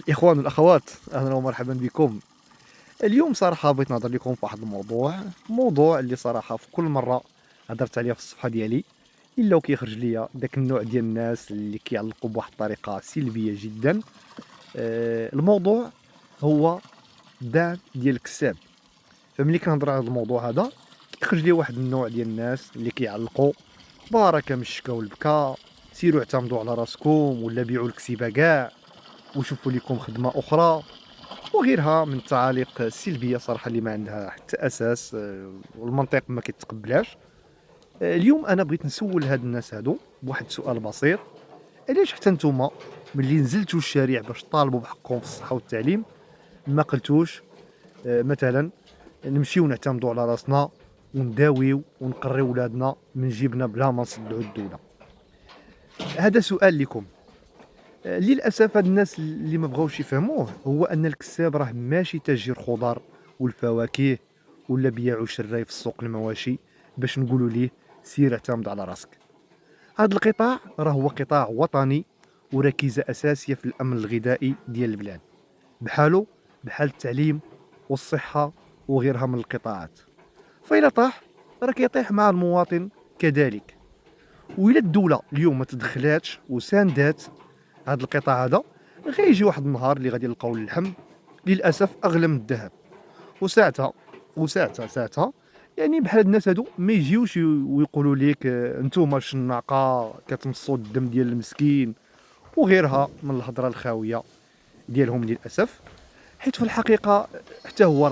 الإخوان والأخوات، أهلا ومرحبا بكم. اليوم صراحة بغيت نهضر لكم في واحد الموضوع اللي صراحة في كل مرة هدرت عليه في الصفحة ديالي إلا وكيخرج ليا داك النوع ديال الناس اللي كيعلقوا بواحد الطريقة سلبية جدا. الموضوع هو الدعم ديال الكساب. فملي كنهضر على هذا الموضوع هذا كيخرج لي واحد النوع ديال الناس اللي كيعلقوا بركة من الشكا والبكا، سيروا اعتمدوا على راسكم ولا بيعوا الكسيبة كاع وشوفوا لكم خدمة أخرى وغيرها من التعاليق السلبيه صراحه اللي ما عندها حتى اساس، والمنطق ما كيتقبلهاش. اليوم انا بغيت نسول هاد الناس هادو بواحد السؤال بسيط: علاش حتى نتوما ملي نزلتوا الشارع باش طالبوا بحقكم في الصحه والتعليم ما قلتوش مثلا نمشيو نعتمدوا على راسنا ونداويو ونقريو ولادنا من جيبنا بلا ما نصدعوا الدوله؟ هذا سؤال لكم. للاسف هاد الناس اللي ما بغاوش يفهموه هو ان الكساب راه ماشي تاجر خضر والفواكه ولا بياع وشراي في السوق المواشي باش نقولوا ليه سير اعتمد على راسك. هذا القطاع راه هو قطاع وطني وركيزه اساسيه في الامن الغذائي ديال البلاد، بحالو بحال التعليم والصحه وغيرها من القطاعات. فإلا طاح راه كيطيح مع المواطن كذلك. وإلا الدوله اليوم ما تدخلاتش وساندات هذا القطاع هذا غيجي واحد النهار اللي غادي نلقاو اللحم للاسف اغلى من الذهب. وساعتها يعني بحال هاد الناس هادو ما يجيوش ويقولوا لك انتوما الشناقه كتمصوا الدم ديال المسكين وغيرها من الهضره الخاويه ديالهم للاسف. حيت في الحقيقه حتى هو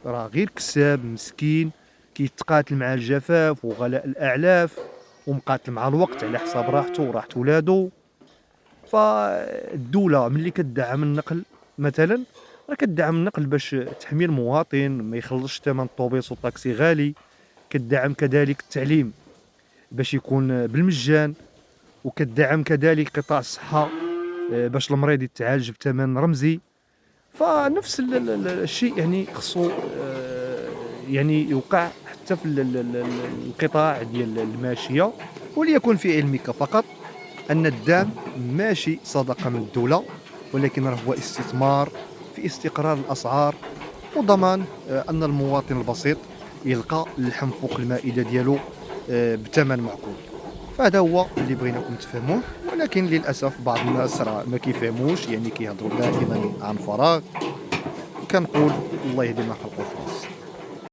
راه غير كساب مسكين كيتقاتل مع الجفاف وغلاء الاعلاف ومقاتل مع الوقت على حساب راحته وراحه ولادو. فالدوله ملي كدعم النقل مثلا راه كدعم النقل باش تحمي المواطن ما يخلصش ثمن الطوبيس والطاكسي غالي، كدعم كذلك التعليم باش يكون بالمجان، وكدعم كذلك قطاع الصحه باش المريض يتعالج بثمن رمزي. فنفس الشيء يعني خصو يعني يوقع حتى في القطاع ديال الماشيه. وليكن في علمك فقط أن الدعم ماشي صدقة من الدولة، ولكن راه هو استثمار في استقرار الأسعار وضمان أن المواطن البسيط يلقى اللحم فوق المائدة ديالو بثمن معقول. فهذا هو اللي بغيناكم تفهموه، ولكن للأسف بعض الناس راه ما كيفهموش، يعني كيهضروا دائما عن فراغ. كنقول الله يهدي ما خلقوا.